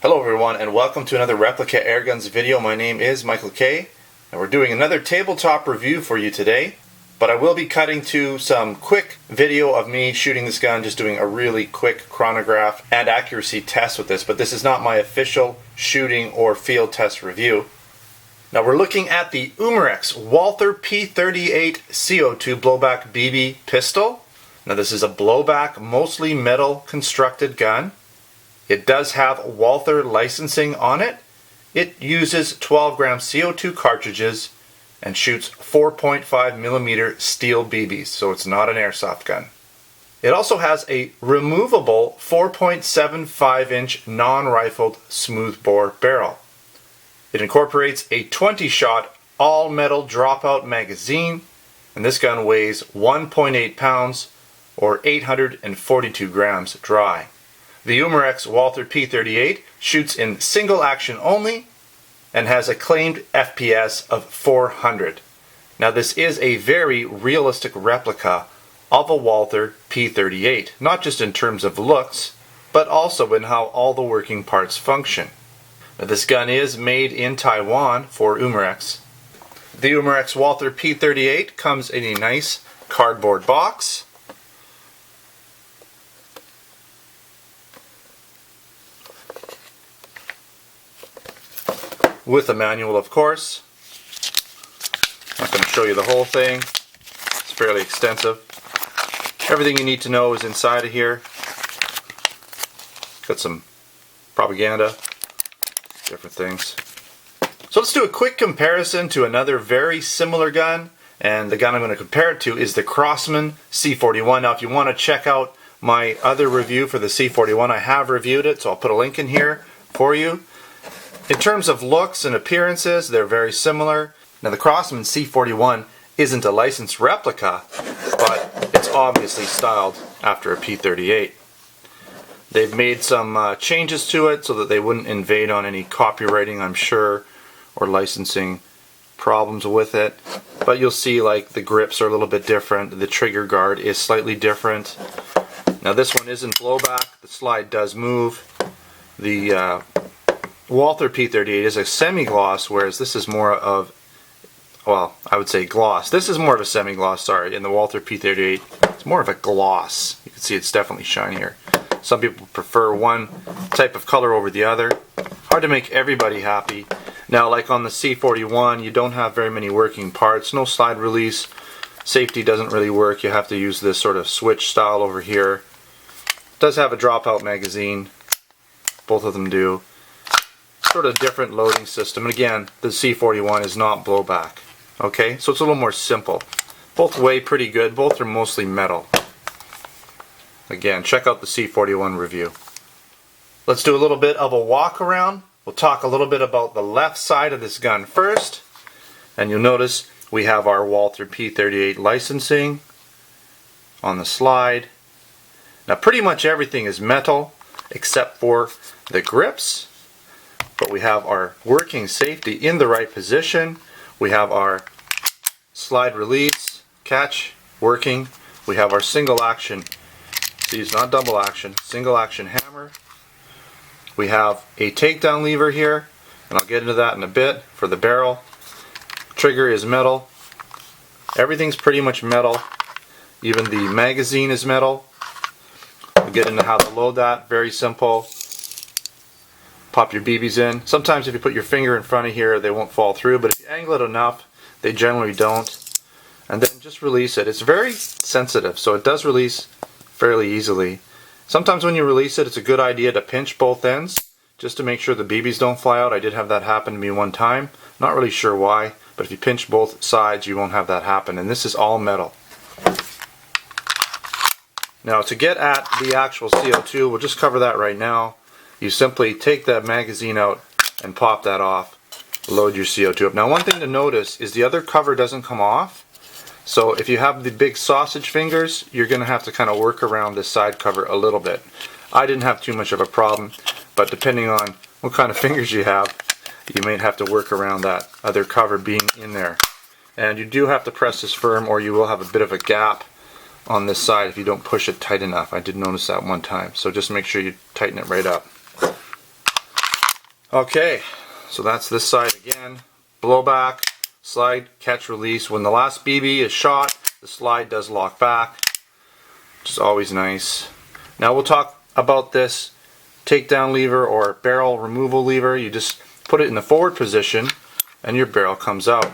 Hello everyone and welcome to another Replica Airguns video. My name is Michael K. and we're doing another tabletop review for you today. But I will be cutting to some quick video of me shooting this gun, just doing a really quick chronograph and accuracy test with this. But this is not my official shooting or field test review. Now we're looking at the Umarex Walther P38 CO2 blowback BB pistol. Now this is a blowback, mostly metal constructed gun. It does have Walther licensing on it. It uses 12 gram CO2 cartridges and shoots 4.5mm steel BBs, so it's not an airsoft gun. It also has a removable 4.75 inch non-rifled smoothbore barrel. It incorporates a 20-shot all-metal dropout magazine, and this gun weighs 1.8 pounds or 842 grams dry. The Umarex Walther P38 shoots in single action only and has a claimed FPS of 400. Now this is a very realistic replica of a Walther P38, not just in terms of looks, but also in how all the working parts function. Now this gun is made in Taiwan for Umarex. The Umarex Walther P38 comes in a nice cardboard box. With a manual, of course. I'm not going to show you the whole thing. It's fairly extensive. Everything you need to know is inside of here. Got some propaganda, different things. So let's do a quick comparison to another very similar gun. And the gun I'm going to compare it to is the Crosman C41. Now if you want to check out my other review for the C41, I have reviewed it, so I'll put a link in here for you. In terms of looks and appearances, they're very similar. Now the Crosman C41 isn't a licensed replica, but it's obviously styled after a P38. They've made some changes to it so that they wouldn't invade on any copywriting, I'm sure, or licensing problems with it. But you'll see like the grips are a little bit different, the trigger guard is slightly different. Now this one isn't blowback, the slide does move. The Walther P38 is a semi-gloss, whereas this is more of, well, I would say gloss. This is more of a semi-gloss, sorry. In the Walther P38, it's more of a gloss. You can see it's definitely shinier. Some people prefer one type of color over the other. Hard to make everybody happy. Now, like on the C41, you don't have very many working parts. No slide release. Safety doesn't really work. You have to use this sort of switch style over here. It does have a dropout magazine. Both of them do. Sort of different loading system, and again the C41 is not blowback. Okay, so it's a little more simple. Both weigh pretty good, both are mostly metal. Again, check out the C41 review. Let's do a little bit of a walk around. We'll talk a little bit about the left side of this gun first, and you'll notice we have our Walther P38 licensing on the slide. Now pretty much everything is metal except for the grips. But we have our working safety in the right position. We have our slide release catch working. We have our single action, see it's not double action, single action hammer. We have a takedown lever here, and I'll get into that in a bit for the barrel. Trigger is metal. Everything's pretty much metal. Even the magazine is metal. We'll get into how to load that, very simple. Pop your BBs in. Sometimes if you put your finger in front of here they won't fall through, but if you angle it enough they generally don't. And then just release it. It's very sensitive, so it does release fairly easily. Sometimes when you release it, it's a good idea to pinch both ends just to make sure the BBs don't fly out. I did have that happen to me one time. Not really sure why, but if you pinch both sides you won't have that happen. And this is all metal. Now to get at the actual CO2, we'll just cover that right now. You simply take that magazine out and pop that off, load your CO2 up. Now one thing to notice is the other cover doesn't come off, so if you have the big sausage fingers you're going to have to kind of work around this side cover a little bit. I didn't have too much of a problem, but depending on what kind of fingers you have, you may have to work around that other cover being in there. And you do have to press this firm or you will have a bit of a gap on this side if you don't push it tight enough. I did notice that one time, so just make sure you tighten it right up. Okay, so that's this side again. Blowback, slide, catch, release. When the last BB is shot, the slide does lock back, which is always nice. Now we'll talk about this takedown lever or barrel removal lever. You just put it in the forward position and your barrel comes out.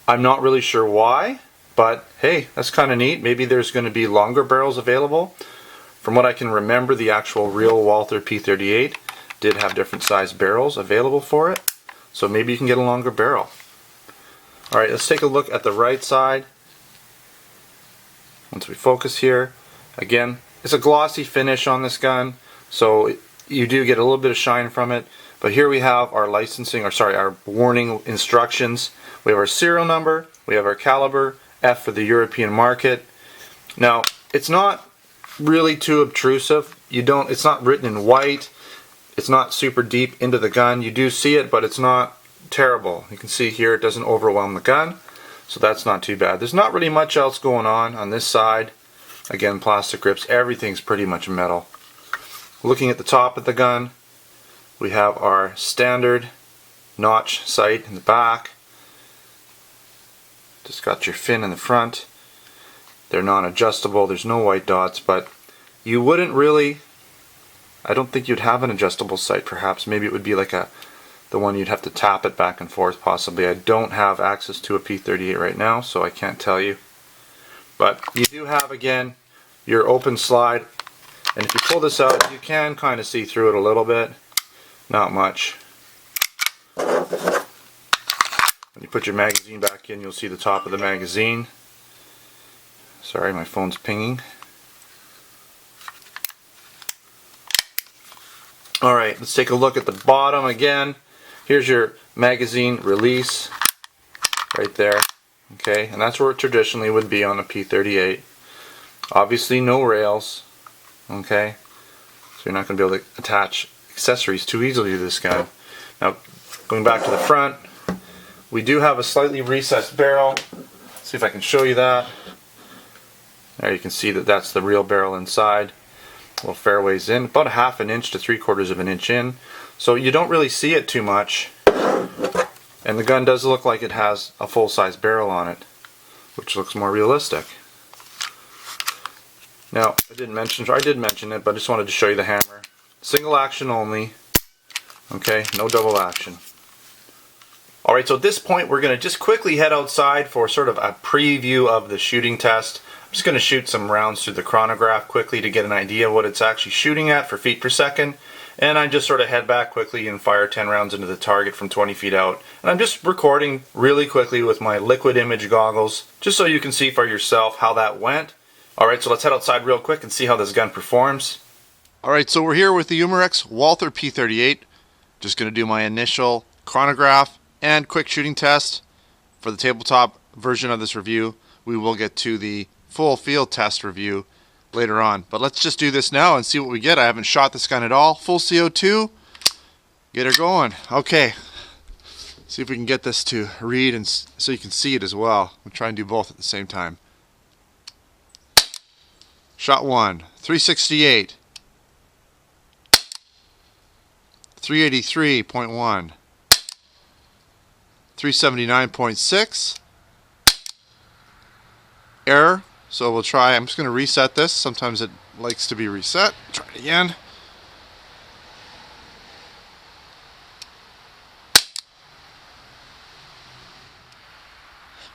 I'm not really sure why, but hey, that's kind of neat. Maybe there's going to be longer barrels available. From what I can remember, the actual real Walther P38 did have different sized barrels available for it, so maybe you can get a longer barrel. Alright, let's take a look at the right side. Once we focus here, again, it's a glossy finish on this gun, so you do get a little bit of shine from it. But here we have our our warning instructions. We have our serial number, we have our caliber, F for the European market. Now, it's not really too obtrusive. It's not written in white. It's not super deep into the gun. You do see it, but it's not terrible. You can see here it doesn't overwhelm the gun, so that's not too bad. There's not really much else going on this side. Again, plastic grips, everything's pretty much metal. Looking at the top of the gun, we have our standard notch sight in the back. Just got your fin in the front. They're non-adjustable, there's no white dots, but you wouldn't really, I don't think you'd have an adjustable sight. Perhaps maybe it would be like the one you'd have to tap it back and forth possibly. I don't have access to a P38 right now, so I can't tell you. But you do have, again, your open slide, and if you pull this out, you can kind of see through it a little bit. Not much. When you put your magazine back in, you'll see the top of the magazine. Sorry, my phone's pinging. Alright, let's take a look at the bottom again. Here's your magazine release right there. Okay, and that's where it traditionally would be on a P38. Obviously no rails. Okay, so you're not going to be able to attach accessories too easily to this gun. Now, going back to the front, we do have a slightly recessed barrel. Let's see if I can show you that. There you can see that that's the real barrel inside. Little fairways in, about a ½ an inch to 3/4 of an inch in, so you don't really see it too much, and the gun does look like it has a full-size barrel on it, which looks more realistic. Now, I did mention it, but I just wanted to show you the hammer. Single action only, okay, no double action. Alright, so at this point we're going to just quickly head outside for sort of a preview of the shooting test. I'm just going to shoot some rounds through the chronograph quickly to get an idea of what it's actually shooting at for feet per second. And I just sort of head back quickly and fire 10 rounds into the target from 20 feet out. And I'm just recording really quickly with my liquid image goggles, just so you can see for yourself how that went. Alright, so let's head outside real quick and see how this gun performs. Alright, so we're here with the Umarex Walther P38. Just going to do my initial chronograph and quick shooting test. For the tabletop version of this review, we will get to the full field test review later on. But let's just do this now and see what we get. I haven't shot this gun at all. Full CO2. Get her going. Okay. See if we can get this to read and so you can see it as well. We'll try and do both at the same time. Shot 1. 368. 383.1. 379.6. Error. So we'll try, I'm just going to reset this. Sometimes it likes to be reset. Try it again.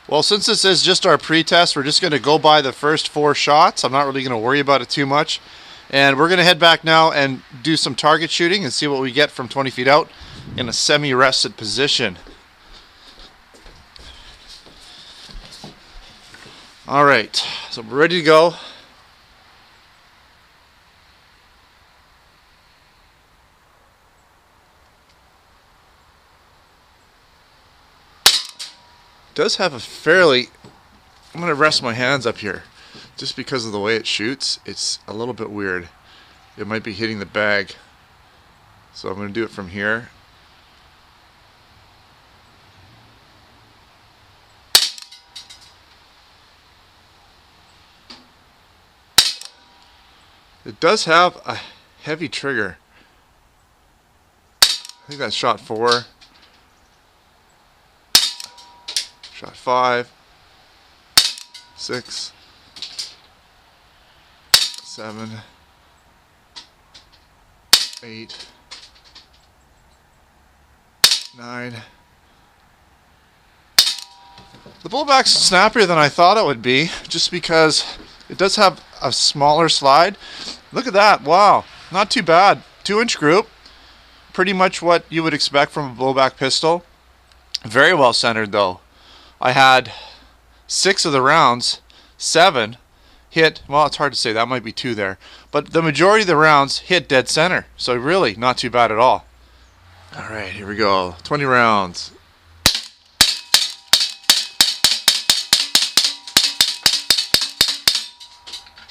Well, since this is just our pre-test, we're just going to go by the first 4 shots. I'm not really going to worry about it too much. And we're going to head back now and do some target shooting and see what we get from 20 feet out in a semi-rested position. Alright, so we're ready to go. It does have a fairly, I'm going to rest my hands up here. Just because of the way it shoots, it's a little bit weird. It might be hitting the bag. So I'm going to do it from here. It does have a heavy trigger. think that's shot 4. Shot 5. 6. 7. 8. 9. The blowback's snappier than I thought it would be, just because it does have a smaller slide. Look at that, wow, not too bad. 2-inch group, pretty much what you would expect from a blowback pistol. Very well centered though. I had 6 of the rounds, 7 hit, well it's hard to say, that might be 2 there, but the majority of the rounds hit dead center, so really not too bad at all. Alright, here we go, 20 rounds.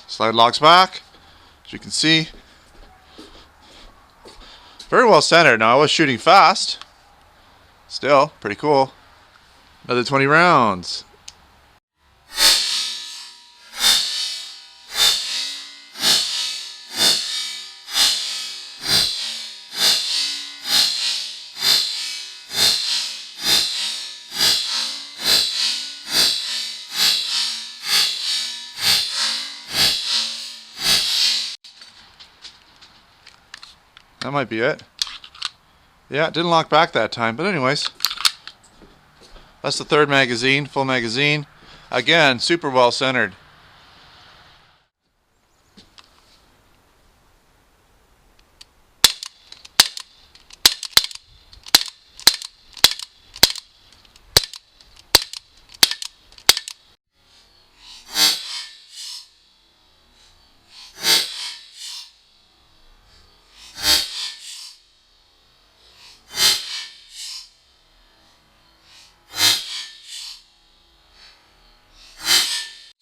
Slide locks back, as you can see. Very well centered. Now I was shooting fast. Still, pretty cool. Another 20 rounds. That might be it. Yeah, it didn't lock back that time, but anyways. That's the 3rd magazine, full magazine. Again, super well centered.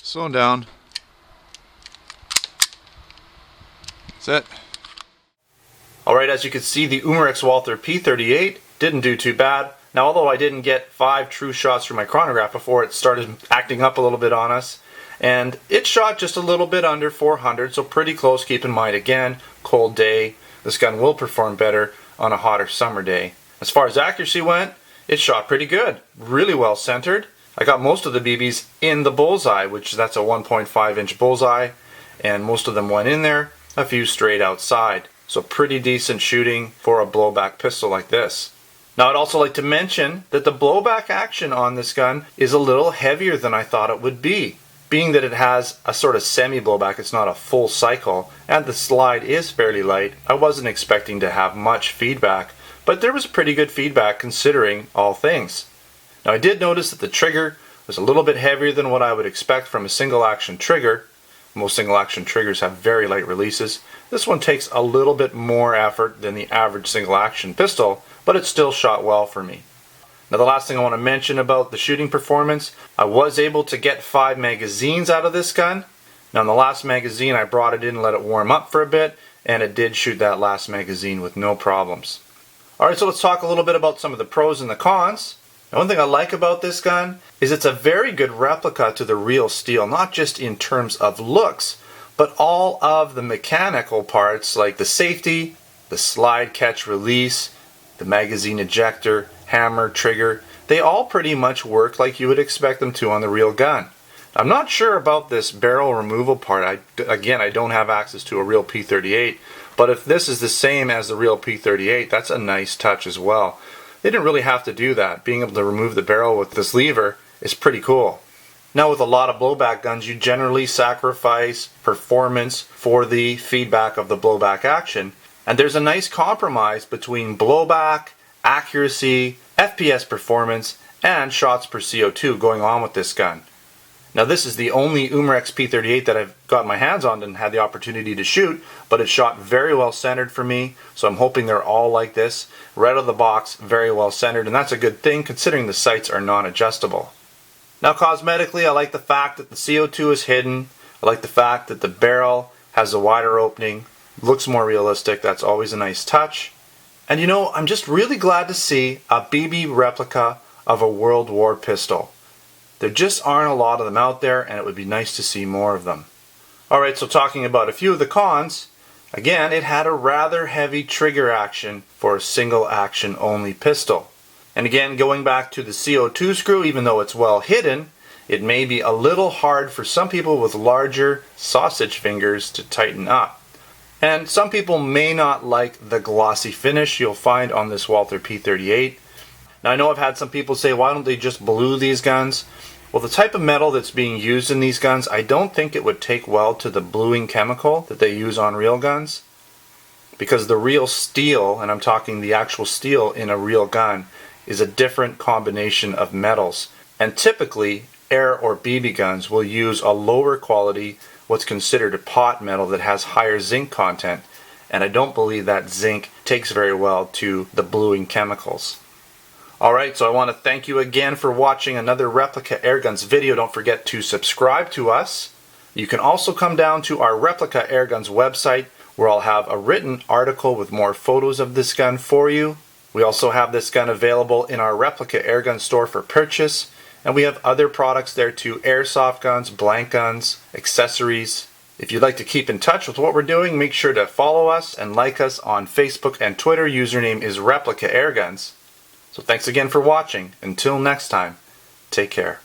Slowing down. That's it. Alright, as you can see, the Umarex Walther P38 didn't do too bad. Now, although I didn't get 5 true shots from my chronograph before it started acting up a little bit on us, and it shot just a little bit under 400, so pretty close. Keep in mind, again, cold day. This gun will perform better on a hotter summer day. As far as accuracy went, it shot pretty good. Really well centered. I got most of the BBs in the bullseye, which that's a 1.5-inch bullseye, and most of them went in there, a few straight outside. So pretty decent shooting for a blowback pistol like this. Now, I'd also like to mention that the blowback action on this gun is a little heavier than I thought it would be. Being that it has a sort of semi-blowback, it's not a full cycle, and the slide is fairly light, I wasn't expecting to have much feedback, but there was pretty good feedback considering all things. Now, I did notice that the trigger was a little bit heavier than what I would expect from a single action trigger. Most single action triggers have very light releases. This one takes a little bit more effort than the average single action pistol, but it still shot well for me. Now, the last thing I want to mention about the shooting performance, I was able to get 5 magazines out of this gun. Now, in the last magazine, I brought it in and let it warm up for a bit, and it did shoot that last magazine with no problems. Alright, so let's talk a little bit about some of the pros and the cons. Now, one thing I like about this gun is it's a very good replica to the real steel, not just in terms of looks, but all of the mechanical parts like the safety, the slide catch release, the magazine ejector, hammer, trigger. They all pretty much work like you would expect them to on the real gun. I'm not sure about this barrel removal part. Again, I don't have access to a real P38, but if this is the same as the real P38, that's a nice touch as well. They didn't really have to do that. Being able to remove the barrel with this lever is pretty cool. Now, with a lot of blowback guns, you generally sacrifice performance for the feedback of the blowback action. And there's a nice compromise between blowback, accuracy, FPS performance, and shots per CO2 going on with this gun. Now, this is the only Umarex P38 that I've got my hands on and had the opportunity to shoot, but it shot very well centered for me, so I'm hoping they're all like this. Right out of the box, very well centered, and that's a good thing considering the sights are non-adjustable. Now, cosmetically, I like the fact that the CO2 is hidden. I like the fact that the barrel has a wider opening, looks more realistic. That's always a nice touch. And you know, I'm just really glad to see a BB replica of a World War pistol. There just aren't a lot of them out there, and it would be nice to see more of them. Alright, so talking about a few of the cons, Again, it had a rather heavy trigger action for a single action only pistol. And again, going back to the CO2 screw, even though it's well hidden, it may be a little hard for some people with larger sausage fingers to tighten up. And some people may not like the glossy finish you'll find on this Walther P38. Now I know I've had some people say, why don't they just blue these guns? Well, the type of metal that's being used in these guns, I don't think it would take well to the bluing chemical that they use on real guns. Because the real steel, and I'm talking the actual steel in a real gun, is a different combination of metals. And typically, air or BB guns will use a lower quality, what's considered a pot metal that has higher zinc content. And I don't believe that zinc takes very well to the bluing chemicals. Alright, so I want to thank you again for watching another Replica Airguns video. Don't forget to subscribe to us. You can also come down to our Replica Airguns website, where I'll have a written article with more photos of this gun for you. We also have this gun available in our Replica Airgun store for purchase, and we have other products there too: airsoft guns, blank guns, accessories. If you'd like to keep in touch with what we're doing, make sure to follow us and like us on Facebook and Twitter. Username is Replica Airguns. So thanks again for watching. Until next time, take care.